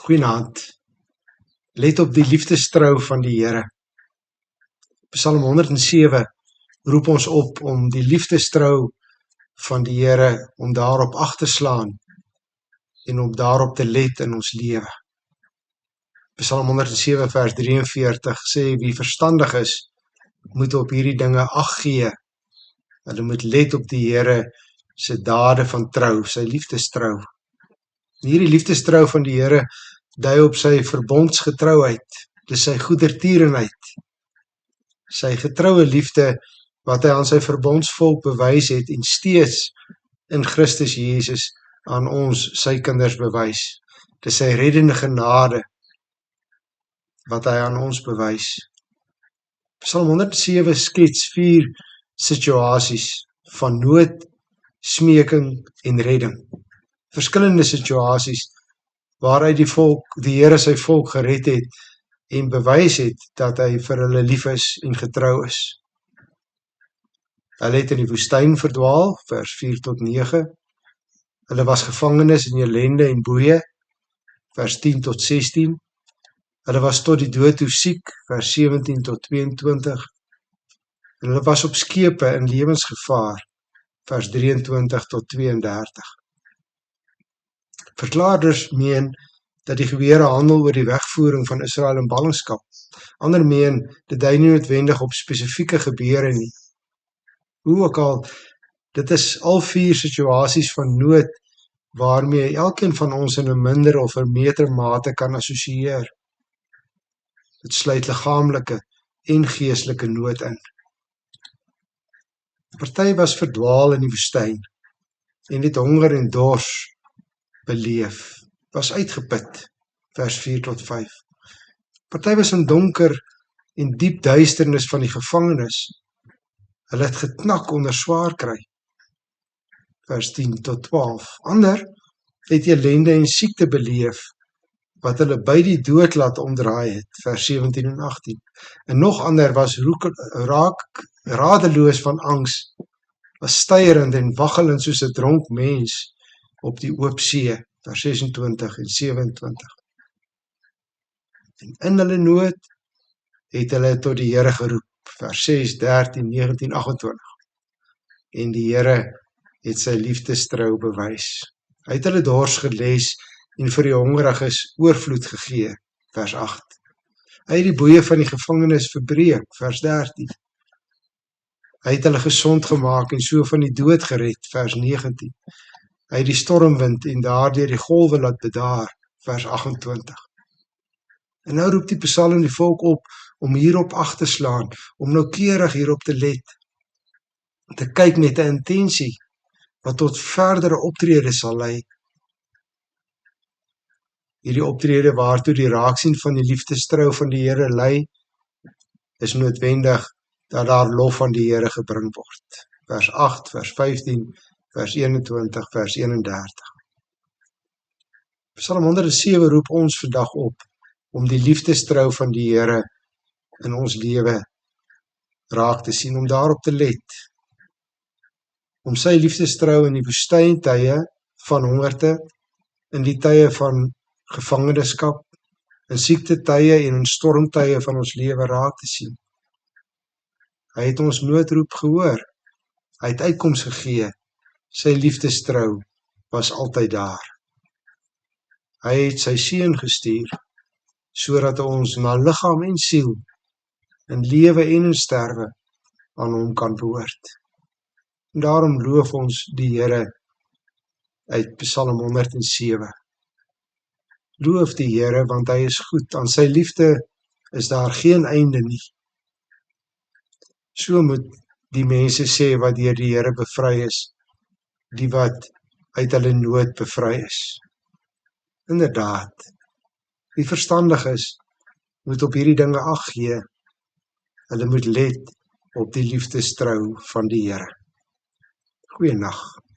Goeienaand. Let op die liefdestrou van die Here. Psalm 107 roep ons op om die liefdestrou van die Here, om daarop ag te slaan en om daarop te let in ons lewe. Psalm 107 vers 43 sê, wie verstandig is, moet op hierdie dinge ag gee. Hulle moet let op die Here se dade van trou, sy liefdestrou. Hierdie liefdestrou van die Here dui op sy verbondsgetrouheid, dis sy goedertierenheid, sy getroue liefde wat hy aan sy verbondsvolk bewys het en steeds in Christus Jesus aan ons, sy kinders, bewys. Dis sy reddende genade wat hy aan ons bewys. Psalm 107 skets 4 situasies van nood, smeking en redding. Verskillende situasies waaruit die Here sy volk gered het en bewys het dat hy vir hulle lief is en getrou is. Hulle het in die woestyn verdwaal, vers 4 tot 9. Hulle was gevangenes in ellende en boeye, vers 10 tot 16. Hulle was tot die dood toe siek, vers 17 tot 22. En hulle was op skepe in lewensgevaar, vers 23 tot 32. Verklaarders meen dat die gebeure handel oor die wegvoering van Israel in ballingskap. Ander meen, dit dui nie noodwendig op spesifieke gebeure nie. Hoe ook al, dit is al 4 situasies van nood waarmee elkeen van ons in 'n minder of 'n meter mate kan assosieer. Dit sluit liggaamlike en geestelike nood in. Party was verdwaal in die woestyn en het honger en dors beleef, was uitgeput, vers 4 tot 5. Party was in donker en diep duisternis van die gevangenis. Hulle het geknak onder swaar kry, vers 10 tot 12. Ander het ellende en siekte beleef, wat hulle by die dood laat omdraai het, vers 17 en 18. En nog ander was radeloos van angs, was styeerend en waggelend soos 'n dronk mens op die oop see, vers 26 en 27. En in hulle nood het hulle tot die Here geroep, vers 6, 13, 19, 28. En die Here het sy liefdestrou bewys. Hy het hulle dors geles en vir die hongeriges oorvloed gegee, vers 8. Hy het die boeye van die gevangenis verbreek, vers 13. Hy het hulle gesond gemaak en so van die dood gered, vers 19. Hy het die stormwind en daardeur die golwe laat bedaar, vers 28. En nou roep die psalm die volk op om hierop ag te slaan, om noukeurig hierop te let, te kyk met 'n intensie wat tot verdere optrede sal lei. Hierdie optrede waartoe die raaksien van die liefdestrou van die Here lei, is noodwendig dat daar lof aan die Here gebring word. Vers 8, vers 15, vers 21, vers 31. Psalm 107 roep ons vandag op om die liefdestrou van die Here in ons lewe raak te sien, om daarop te let. Om sy liefdestrou in die woestyntye van hongerte, in die tye van gevangenskap, in siektetye en in stormtye van ons lewe raak te sien. Hy het ons noodroep gehoor, hy het uitkoms gegee, sy liefdestrou was altyd daar. Hy het sy seun gestuur, sodat ons na liggaam en siel, in lewe en in sterwe, aan hom kan behoort. En daarom loof ons die Here uit Psalm 107. Loof die Here, want hy is goed, aan sy liefde is daar geen einde nie. So moet die mense sê wat deur die Here bevry is, die wat uit hulle nood bevry is. Inderdaad, wie verstandig is, moet op hierdie dinge ag gee. Hulle moet let op die liefdestrou van die Here. Goeienaand.